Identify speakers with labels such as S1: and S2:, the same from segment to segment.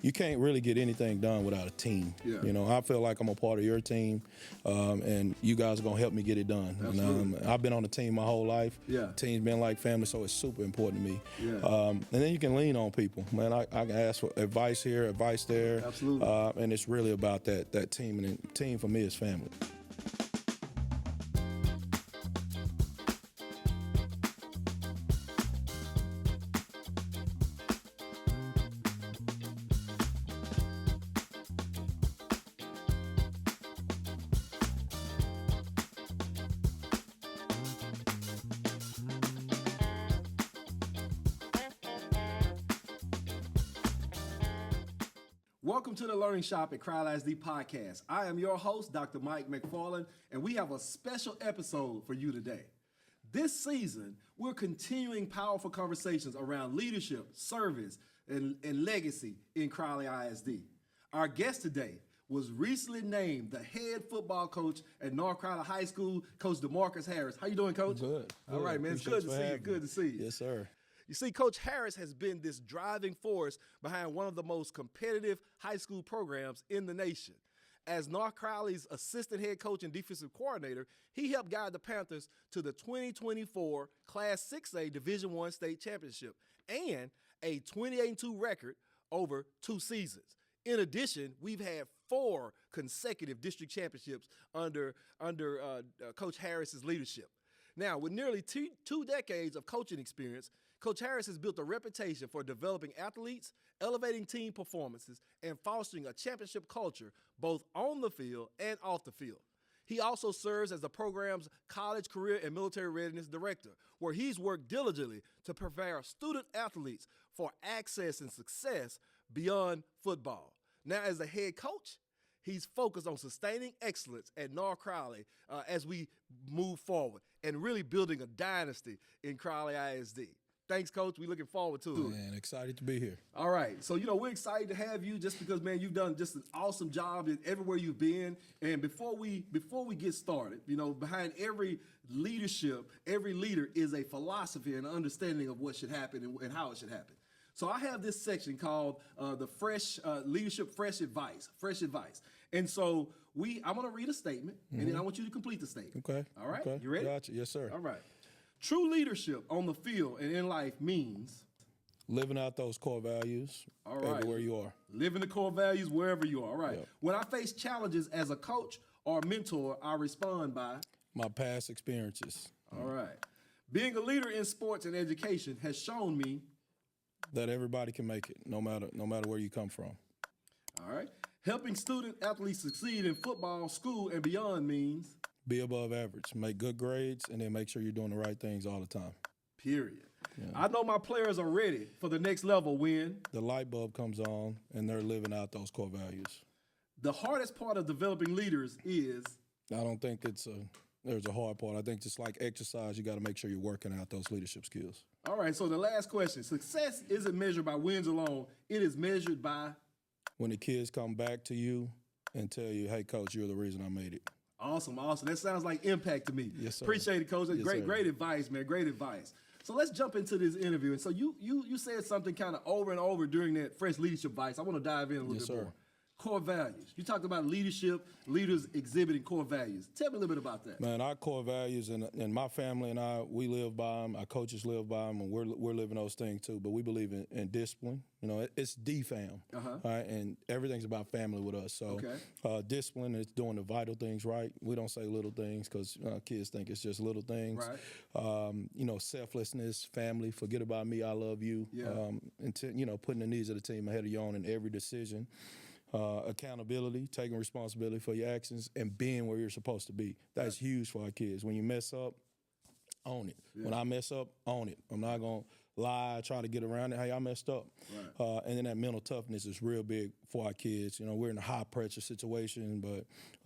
S1: You can't really get anything done without a team.
S2: Yeah.
S1: You know, I feel like I'm a part of your team, and you guys are going to help me get it done.
S2: Absolutely.
S1: And I've been on the team my whole life.
S2: Yeah.
S1: Team's been like family, so it's super important to me.
S2: Yeah.
S1: And then you can lean on people. Man, I can ask for advice here, advice there.
S2: Absolutely.
S1: And it's really about that team, and team for me is family.
S2: Welcome to the Learning Shop at Crowley ISD Podcast. I am your host, Dr. Mike McFarland, and we have a special episode for you today. This season, we're continuing powerful conversations around leadership, service, and legacy in Crowley ISD. Our guest today was recently named the head football coach at North Crowley High School, Coach Demarcus Harris. How you doing, Coach?
S1: Good.
S2: All right, man. It's good to see you. Good to see you.
S1: Yes, sir.
S2: You see, Coach Harris has been this driving force behind one of the most competitive high school programs in the nation. As North Crowley's assistant head coach and defensive coordinator, he helped guide the Panthers to the 2024 Class 6A Division I state championship and a 28-2 record over 2 seasons. In addition, we've had 4 consecutive district championships under Coach Harris's leadership. Now, with nearly two decades of coaching experience, Coach Harris has built a reputation for developing athletes, elevating team performances, and fostering a championship culture both on the field and off the field. He also serves as the program's college, career, and military readiness director, where he's worked diligently to prepare student athletes for access and success beyond football. Now, as the head coach, he's focused on sustaining excellence at North Crowley as we move forward and really building a dynasty in Crowley ISD. Thanks, Coach. We're looking forward to it.
S1: Man, excited to be here.
S2: All right. So, we're excited to have you just because, man, you've done just an awesome job everywhere you've been. And before we get started, behind every leadership, every leader is a philosophy and an understanding of what should happen and how it should happen. So I have this section called the Fresh Leadership Fresh Advice. And so I'm going to read a statement, and then I want you to complete the statement.
S1: Okay.
S2: All right?
S1: Okay.
S2: You ready?
S1: Gotcha. Yes, sir.
S2: All right. True leadership on the field and in life means
S1: living out those core values everywhere you are.
S2: Living the core values wherever you are. All right.
S1: Yep.
S2: When I face challenges as a coach or mentor, I respond by
S1: my past experiences.
S2: All right. Being a leader in sports and education has shown me
S1: that everybody can make it, no matter where you come from.
S2: All right. Helping student athletes succeed in football, school, and beyond means
S1: be above average, make good grades, and then make sure you're doing the right things all the time.
S2: Period.
S1: Yeah.
S2: I know my players are ready for the next level when
S1: the light bulb comes on and they're living out those core values.
S2: The hardest part of developing leaders is
S1: I don't think there's a hard part. I think just like exercise, you got to make sure you're working out those leadership skills.
S2: All right, so the last question. Success isn't measured by wins alone. It is measured by
S1: when the kids come back to you and tell you, hey, Coach, you're the reason I made it.
S2: Awesome. That sounds like impact to me.
S1: Yes, sir.
S2: Appreciate it, Coach. That's
S1: yes,
S2: great advice, man. Great advice. So let's jump into this interview. And so you said something kind of over and over during that fresh leadership advice. I want to dive in a little bit more. Core values. You talked about leadership, leaders exhibiting core values. Tell me a little bit about that.
S1: Man, our core values, and my family and I, we live by them. Our coaches live by them, and we're living those things too. But we believe in discipline. It's D-fam, all right? And everything's about family with us. So discipline is doing the vital things right. We don't say little things because kids think it's just little things.
S2: Right.
S1: Selflessness, family, forget about me, I love you.
S2: Yeah.
S1: And putting the needs of the team ahead of your own in every decision. Accountability, taking responsibility for your actions, and being where you're supposed to be. That's huge for our kids. When you mess up, own it. Yeah. When I mess up, own it. I'm not going to lie, try to get around it. Hey, I messed up.
S2: Right.
S1: And then that mental toughness is real big for our kids. We're in a high-pressure situation,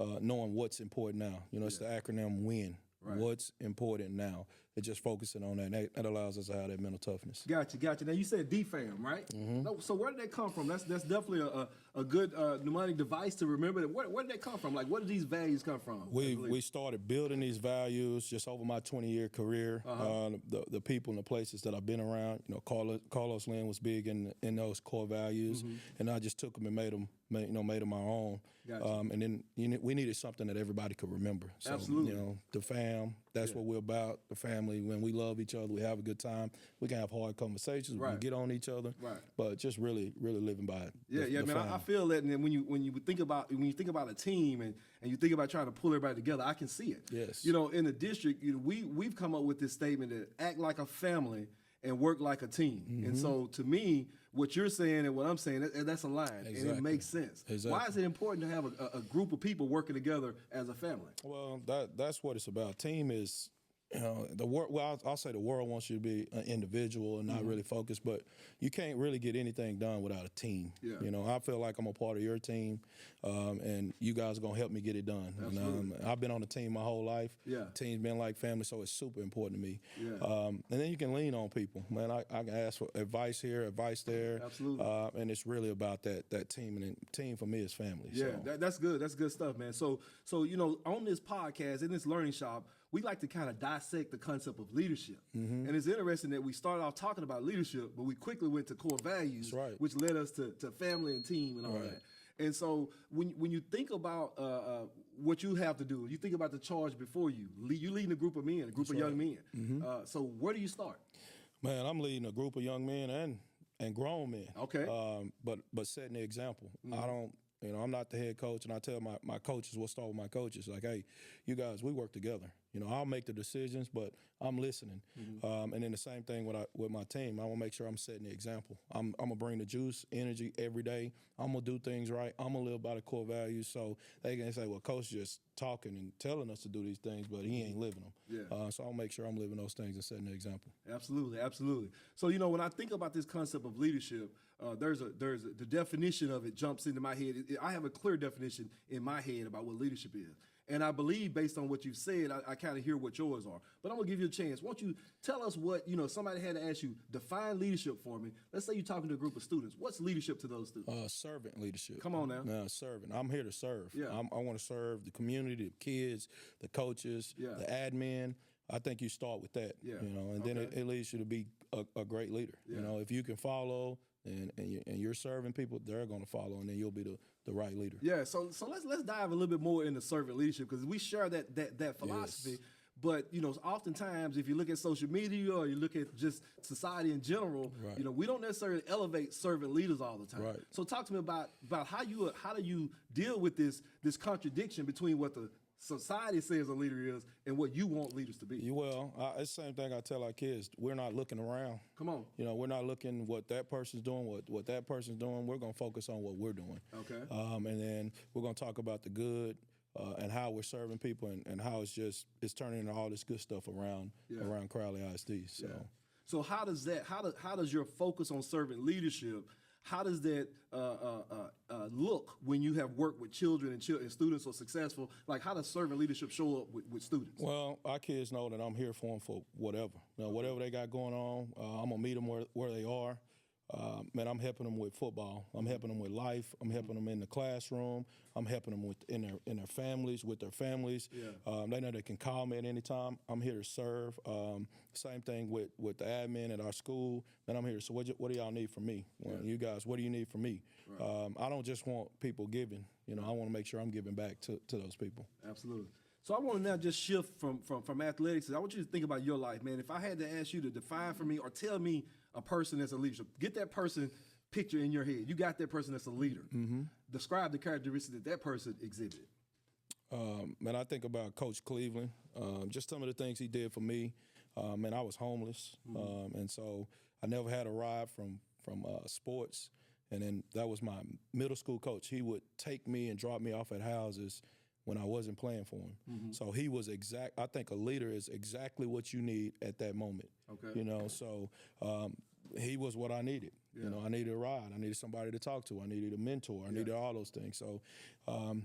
S1: but knowing what's important now. It's the acronym WIN. Right. What's important now? it's just focusing on that. And that allows us to have that mental toughness.
S2: Gotcha. Now you said DFAM, right? No, so where did that come from? That's definitely a good mnemonic device to remember. Where did that come from? Like, where did these values come from?
S1: We started building these values just over my 20-year career. The people and the places that I've been around. You know, Carlos Lynn was big in those core values, and I just took them and made them my own.
S2: Gotcha.
S1: And then we needed something that everybody could remember. So,
S2: Absolutely.
S1: You know, the fam. That's what we're about. The family. When we love each other, we have a good time. We can have hard conversations. We can get on each other.
S2: Right.
S1: But just really living by it.
S2: Yeah, man. I feel that, and then when you think about a team and you think about trying to pull everybody together, I can see it.
S1: Yes.
S2: You know, in the district, we've come up with this statement that act like a family and work like a team. And so, to me, what you're saying and what I'm saying, that's aligned, and it makes sense.
S1: Exactly.
S2: Why is it important to have a group of people working together as a family?
S1: Well, that's what it's about. Team is, you know, the world. Well, I'll say the world wants you to be an individual and not really focused, but you can't really get anything done without a team.
S2: Yeah.
S1: You know, I feel like I'm a part of your team, and you guys are gonna help me get it done. And, I've been on the team my whole life.
S2: Yeah.
S1: Team's been like family, so it's super important to me.
S2: Yeah.
S1: And then you can lean on people. Man, I can ask for advice here, advice there.
S2: Absolutely.
S1: And it's really about that team, and team for me is family.
S2: Yeah,
S1: so.
S2: that's good. That's good stuff, man. So you know, on this podcast, in this learning shop, we like to kind of dissect the concept of leadership. And it's interesting that we started off talking about leadership, but we quickly went to core values, which led us to family and team and all that. And so when you think about what you have to do, you think about the charge before you. You're leading a group of men, a group of young men. So where do you start?
S1: Man, I'm leading a group of young men and grown men.
S2: Okay.
S1: But setting the example. I don't. You know, I'm not the head coach, and I tell my coaches, we'll start with my coaches, like, hey, you guys, we work together. You know, I'll make the decisions, but I'm listening. And then the same thing with my team. I want to make sure I'm setting the example. I'm going to bring the juice, energy every day. I'm going to do things right. I'm going to live by the core values. So they can say, well, coach just talking and telling us to do these things, but he ain't living them.
S2: Yeah.
S1: So I'll make sure I'm living those things and setting the example.
S2: Absolutely. So, you know, when I think about this concept of leadership, the definition of it jumps into my head. I have a clear definition in my head about what leadership is. And I believe, based on what you've said, I kind of hear what yours are. But I'm going to give you a chance. Won't you tell us what, you know, somebody had to ask you, define leadership for me. Let's say you're talking to a group of students. What's leadership to those students?
S1: Servant leadership.
S2: Come on now.
S1: Serving. I'm here to serve.
S2: Yeah.
S1: I want to serve the community, the kids, the coaches, the admin. I think you start with that, you know, and then it leads you to be a great leader. You know, if you can follow and you're serving people, they're going to follow, and then you'll be the right leader.
S2: Yeah, so let's dive a little bit more into servant leadership, because we share that philosophy.
S1: Yes.
S2: But, you know, oftentimes if you look at social media or you look at just society in general, you know, we don't necessarily elevate servant leaders all the time.
S1: Right.
S2: So talk to me about how do you deal with this contradiction between what the society says a leader is and what you want leaders to be.
S1: Well, it's the same thing I tell our kids. We're not looking around.
S2: Come on.
S1: You know, we're not looking what that person's doing, what that person's doing. We're going to focus on what we're doing.
S2: Okay.
S1: And then we're going to talk about the good and how we're serving people and how it's turning into all this good stuff around Crowley ISD. So.
S2: Yeah. So how does your focus on servant leadership, how does that look when you have worked with children and students are successful? Like, how does servant leadership show up with students?
S1: Well, our kids know that I'm here for them for whatever. You know, whatever they got going on, I'm going to meet them where they are. Man, I'm helping them with football. I'm helping them with life. I'm helping them in the classroom. I'm helping them in their families, with their families.
S2: Yeah.
S1: They know they can call me at any time. I'm here to serve. Same thing with the admin at our school. Man, I'm here. So what do y'all need from me? Well, you guys, what do you need from me? Right. I don't just want people giving. You know, I want to make sure I'm giving back to those people.
S2: Absolutely. So I want to now just shift from athletics. I want you to think about your life, man. If I had to ask you to define for me or tell me a person that's a leader, get that person picture in your head. You got that person that's a leader. Mm-hmm. Describe the characteristics that person exhibited.
S1: Man, I think about Coach Cleveland. Just some of the things he did for me. Man, I was homeless, and so I never had a ride from sports. And then that was my middle school coach. He would take me and drop me off at houses when I wasn't playing for him. Mm-hmm. So he was I think a leader is exactly what you need at that moment. Okay. You know, so he was what I needed. Yeah. You know, I needed a ride. I needed somebody to talk to. I needed a mentor. I needed all those things. So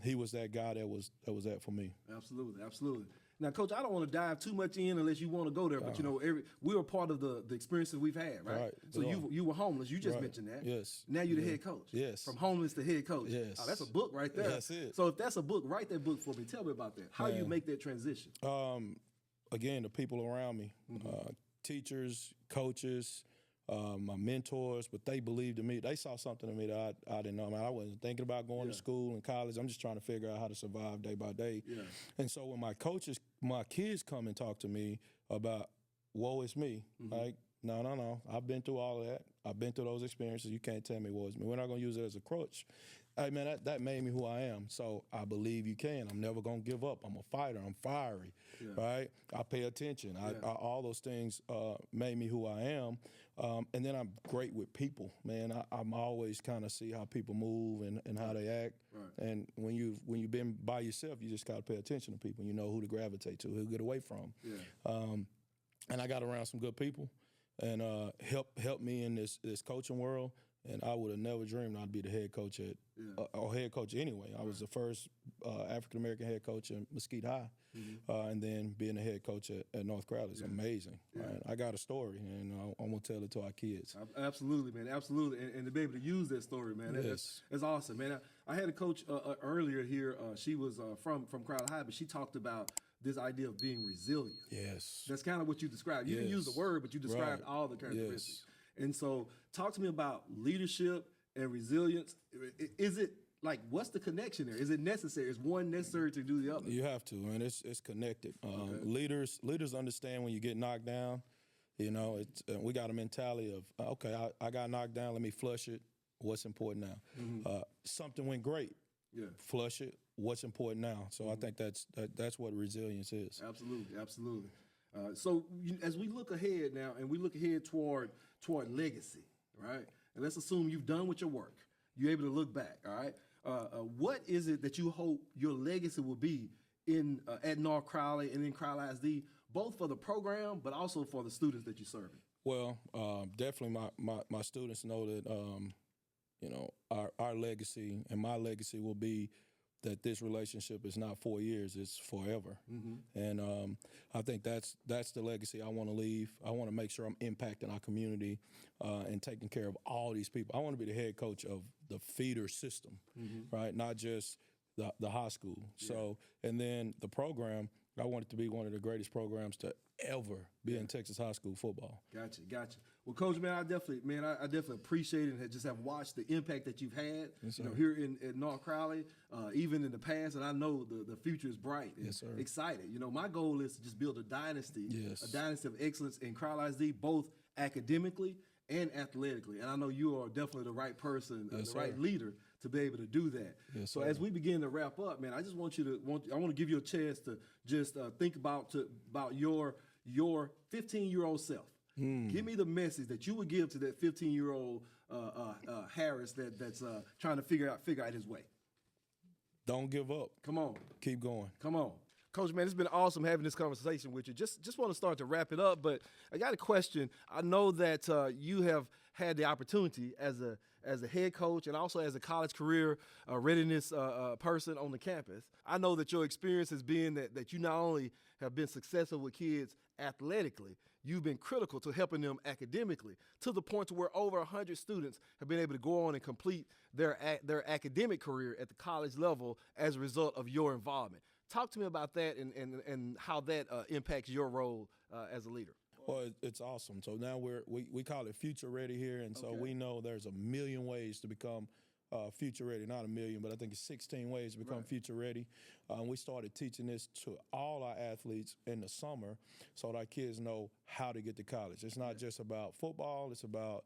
S1: he was that guy that was that for me.
S2: Absolutely, absolutely. Now, Coach, I don't want to dive too much in unless you want to go there, but you know, we're a part of the experiences we've had, right? So you were homeless. You just mentioned that.
S1: Yes.
S2: Now you're the head coach.
S1: Yes.
S2: From homeless to head coach.
S1: Yes.
S2: Oh, that's a book right there.
S1: That's it.
S2: So if that's a book, write that book for me. Tell me about that. How you make that transition?
S1: Again, the people around me, teachers, coaches, my mentors, but they believed in me. They saw something in me that I didn't know. I mean, I wasn't thinking about going to school and college. I'm just trying to figure out how to survive day by day. Yeah. And so when my kids come and talk to me about, woe is me, like, no. I've been through all of that. I've been through those experiences. You can't tell me woe is me. We're not going to use it as a crutch. Hey, man, that made me who I am. So I believe you can. I'm never going to give up. I'm a fighter. I'm fiery, right? I pay attention. All those things made me who I am. And then I'm great with people, man. I'm always kind of see how people move and how they act. Right. And when you've been by yourself, you just got to pay attention to people. You know who to gravitate to, who to get away from. Yeah. And I got around some good people and helped me in this coaching world. And I would have never dreamed I'd be the head coach or head coach anyway. I was the first African-American head coach in Mesquite High, and then being the head coach at North Crowley is amazing. Yeah. Right? I got a story, and I'm going to tell it to our kids.
S2: Absolutely, man, absolutely. And to be able to use that story, man, that's awesome, man. I had a coach earlier here. She was from Crowley High, but she talked about this idea of being resilient. Yes. That's kind of what you described. You didn't use the word, but you described all the characteristics. Yes. And so talk to me about leadership and resilience. Is it like, what's the connection there? Is it necessary? Is one necessary to do the other?
S1: You have to, and it's connected. Leaders understand when you get knocked down. You know, we got a mentality of, okay, I got knocked down, let me flush it. What's important now? Something went great. Yeah. Flush it. What's important now? So I think that's what resilience is.
S2: Absolutely. So as we look ahead now, and we look ahead toward legacy, right? And let's assume you've done with your work. You're able to look back, all right? What is it that you hope your legacy will be at North Crowley and in Crowley ISD, both for the program, but also for the students that you're serving?
S1: Well, definitely my students know that, you know, our legacy and my legacy will be that this relationship is not 4 years, it's forever. And I think that's the legacy I want to leave. I want to make sure I'm impacting our community and taking care of all these people. I want to be the head coach of the feeder system, right? Not just the high school. Yeah. So, and then the program, I want it to be one of the greatest programs to ever be in Texas high school football. Gotcha.
S2: Well, Coach, man, I definitely appreciate it and just have watched the impact that you've had, here in North Crowley, even in the past, and I know the future is bright and excited. You know, my goal is to just build a dynasty of excellence in Crowley ISD, both academically and athletically. And I know you are definitely the right person, the right leader to be able to do that. Yes, so as we begin to wrap up, man, I just want to give you a chance to just think about your 15-year-old self. Give me the message that you would give to that 15-year-old Harris that's trying to figure out his way.
S1: Don't give up.
S2: Come on.
S1: Keep going.
S2: Come on. Coach, man, it's been awesome having this conversation with you. Just want to start to wrap it up, but I got a question. I know that you have had the opportunity as a head coach and also as a college career readiness person on the campus. I know that your experience has been that you not only have been successful with kids athletically, you've been critical to helping them academically, to the point to where over 100 students have been able to go on and complete their academic career at the college level as a result of your involvement. Talk to me about that and how that impacts your role as a leader.
S1: Well, it's awesome. So now we call it future ready here, and so we know there's a million ways to become future ready. Not a million, but I think it's 16 ways to become future ready. We started teaching this to all our athletes in the summer so that our kids know how to get to college. It's not just about football. It's about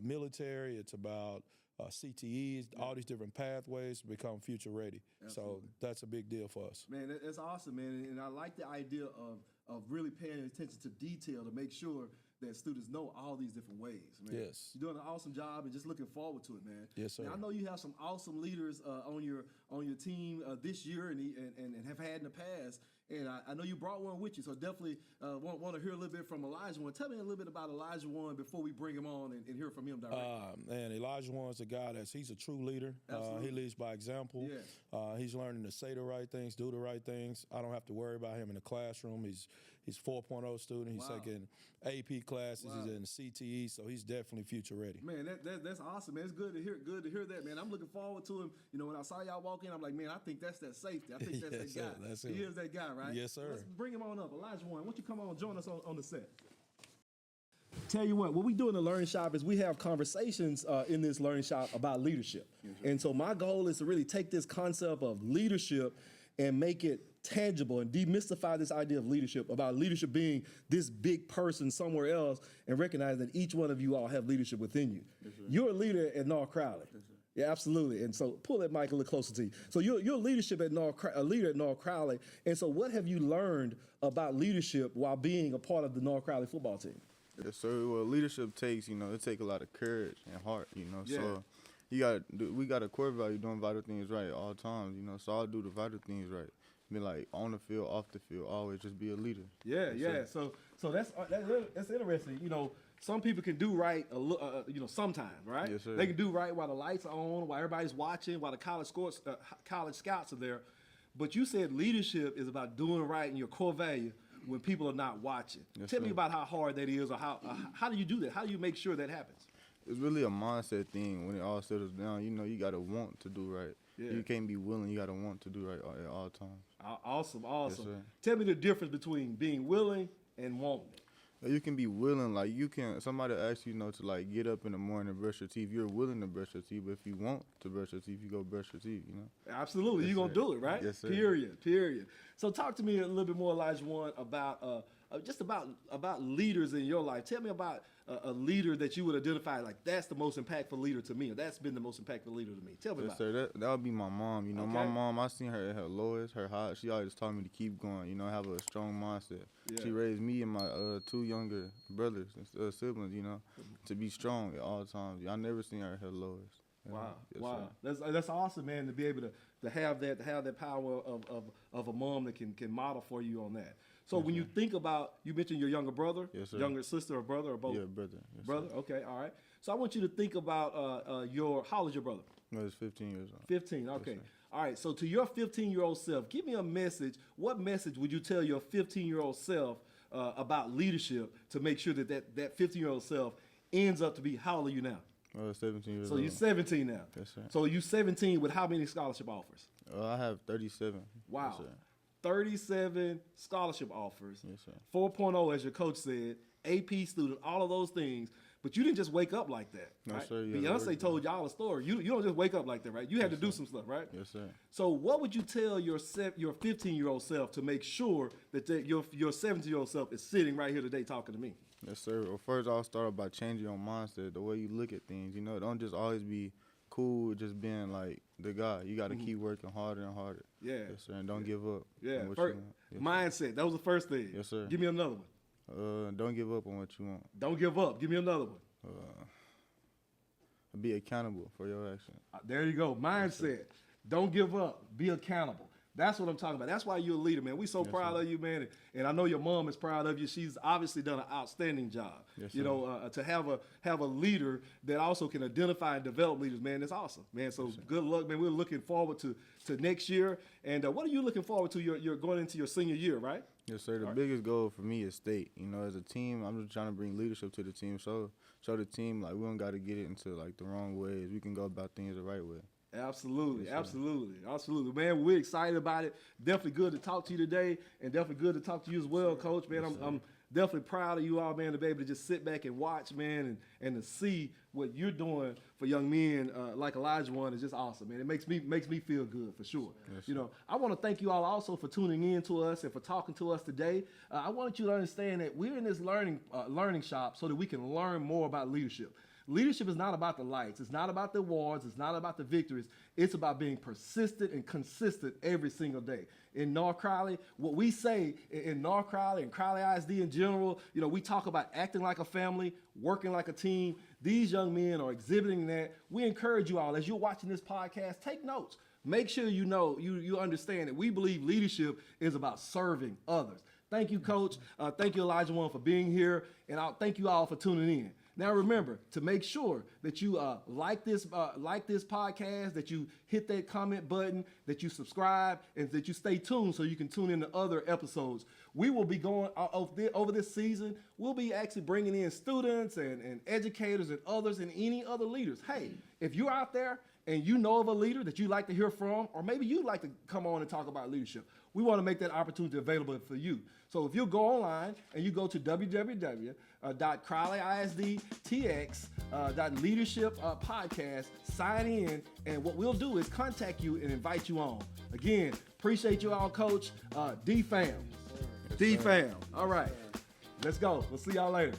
S1: military. It's about CTEs, all these different pathways to become future ready. Absolutely. So that's a big deal for us.
S2: Man, that's awesome, man. And I like the idea of really paying attention to detail to make sure that students know all these different ways, man. Yes. You're doing an awesome job and just looking forward to it, man.
S1: Yes, sir.
S2: Now, I know you have some awesome leaders on your team this year and have had in the past. And I know you brought one with you, so definitely want to hear a little bit from Elijah One. Tell me a little bit about Elijah One before we bring him on and hear from him directly.
S1: Man, Elijah One's a guy he's a true leader. He leads by example.
S2: Yeah.
S1: He's learning to say the right things, do the right things. I don't have to worry about him in the classroom. He's 4.0 student. He's taking AP classes. He's in CTE, so he's definitely future ready.
S2: Man, that's awesome, man. It's good to hear that, man. I'm looking forward to him. You know, when I saw y'all walk in, I'm like, man, I think that's that safety. I think that's that guy.
S1: That's
S2: he is that guy, right?
S1: Yes, sir.
S2: Let's bring him on up. Elijah One, why don't you come on and join us on the set? Tell you what we do in the Learning Shop is we have conversations in this Learning Shop about leadership. And so my goal is to really take this concept of leadership and make it tangible and demystify this idea of leadership, about leadership being this big person somewhere else, and recognize that each one of you all have leadership within you. You're a leader at North Crowley. Yeah, absolutely. And so pull that mic a little closer to you. So you're leadership at a leader at North Crowley. And so what have you learned about leadership while being a part of the North Crowley football team?
S3: Yes, sir. Well, leadership takes, it takes a lot of courage and heart, So we got a core value doing vital things right at all times, So I'll do the vital things right. Be like on the field, off the field, always just be a leader.
S2: Yeah. So that's interesting. Some people can do right, sometimes, right?
S3: Yes, sir.
S2: They can do right while the lights are on, while everybody's watching, while the college scouts are there. But you said leadership is about doing right in your core value when people are not watching.
S3: Yes,
S2: Tell me
S3: sir.
S2: about how hard that is, or how do you do that? How do you make sure that happens?
S3: It's really a mindset thing. When it all settles down, you got to want to do right.
S2: Yeah.
S3: You can't be willing. You got to want to do right at all times.
S2: Awesome.
S3: Yes, sir.
S2: Tell me the difference between being willing and wanting.
S3: You can be willing, somebody asks you, to get up in the morning and brush your teeth. You're willing to brush your teeth, but if you want to brush your teeth, you go brush your teeth,
S2: Absolutely.
S3: Yes,
S2: you're going to do it, right?
S3: Yes, sir.
S2: Period. So talk to me a little bit more, Elijah One, about just about leaders in your life. Tell me about a leader that you would identify like that's the most impactful leader to me, or that's been the most impactful leader to me. Tell me about it.
S3: Sir, that would be my mom. My mom, I seen her at her lowest, her highest. She always taught me to keep going, have a strong mindset.
S2: Yeah.
S3: She raised me and my two younger brothers and siblings, to be strong at all times. I never seen her at her lowest.
S2: Wow,
S3: Yes,
S2: wow,
S3: sir.
S2: that's awesome, man. To be able to have that power of a mom that can model for you on that. So when you think about, you mentioned your younger brother,
S3: Yes, sir.
S2: younger sister or brother or both?
S3: Yeah, brother. Yes,
S2: brother,
S3: sir.
S2: okay, all right. So I want you to think about how old is your brother?
S3: No, he's 15 years old.
S2: 15, okay.
S3: sir.
S2: All right, so to your 15-year-old self, give me a message. What message would you tell your 15-year-old self about leadership to make sure that 15-year-old self ends up to be, how old are you now?
S3: 17 years
S2: So
S3: old.
S2: you're 17 now.
S3: Yes, sir.
S2: So you're 17 with how many scholarship offers?
S3: I have 37.
S2: Wow.
S3: Yes, sir.
S2: 37 scholarship offers.
S3: Yes, sir.
S2: 4.0, as your coach said, AP student, all of those things. But you didn't just wake up like that.
S3: No,
S2: right?
S3: sir. You had to
S2: Beyonce
S3: work
S2: told y'all a story. You don't just wake up like that, right? You had to do some stuff, right?
S3: Yes, sir.
S2: So what would you tell your 15-year-old self to make sure that your 17-year-old self is sitting right here today talking to me?
S3: Yes, sir. Well, first I'll start by changing your mindset, the way you look at things. Don't just always be cool with just being like the guy. You got to keep working harder and harder.
S2: Yeah.
S3: Yes, sir. And don't give up.
S2: Yeah.
S3: on what
S2: First,
S3: you want. Yes,
S2: mindset. That was the first thing.
S3: Yes, sir.
S2: Give me another one.
S3: Don't give up on what you want.
S2: Don't give up. Give me another one.
S3: Be accountable for your action.
S2: There you go. Mindset. Don't give up. Be accountable. That's what I'm talking about. That's why you're a leader, man. We're so proud of you, man. And I know your mom is proud of you. She's obviously done an outstanding job.
S3: Yes,
S2: to have a leader that also can identify and develop leaders, man, that's awesome, man. So good luck, man. We're looking forward to next year. And what are you looking forward to? You're going into your senior year, right?
S3: Yes, sir. The biggest goal for me is state. As a team, I'm just trying to bring leadership to the team. Show the team we don't got to get it into the wrong ways. We can go about things the right way.
S2: Absolutely,
S3: Yes,
S2: absolutely, man. We're excited about it. Definitely good to talk to you today, and definitely good to talk to you as well, Coach. Man, I'm definitely proud of you all, man, to be able to just sit back and watch, man, and to see what you're doing for young men like Elijah One is just awesome, man. It makes me feel good for sure.
S3: Yes,
S2: I want to thank you all also for tuning in to us and for talking to us today. I want you to understand that we're in this learning shop so that we can learn more about leadership. Leadership is not about the lights. It's not about the awards. It's not about the victories. It's about being persistent and consistent every single day. In North Crowley, what we say in North Crowley and Crowley ISD in general, we talk about acting like a family, working like a team. These young men are exhibiting that. We encourage you all, as you're watching this podcast, take notes. Make sure you know, you understand that we believe leadership is about serving others. Thank you, Coach. Thank you, Elijah One, for being here. And I'll thank you all for tuning in. Now, remember to make sure that you like this podcast, that you hit that comment button, that you subscribe, and that you stay tuned so you can tune in to other episodes. We will be going over this season. We'll be actually bringing in students and educators and others and any other leaders. Hey, if you're out there and you know of a leader that you'd like to hear from, or maybe you'd like to come on and talk about leadership, we want to make that opportunity available for you. So if you go online and you go to www.crowleyisdtx.leadership podcast, sign in, and what we'll do is contact you and invite you on. Again, appreciate you all, Coach. D-Fam. D-Fam. All right. Let's go. We'll see y'all later.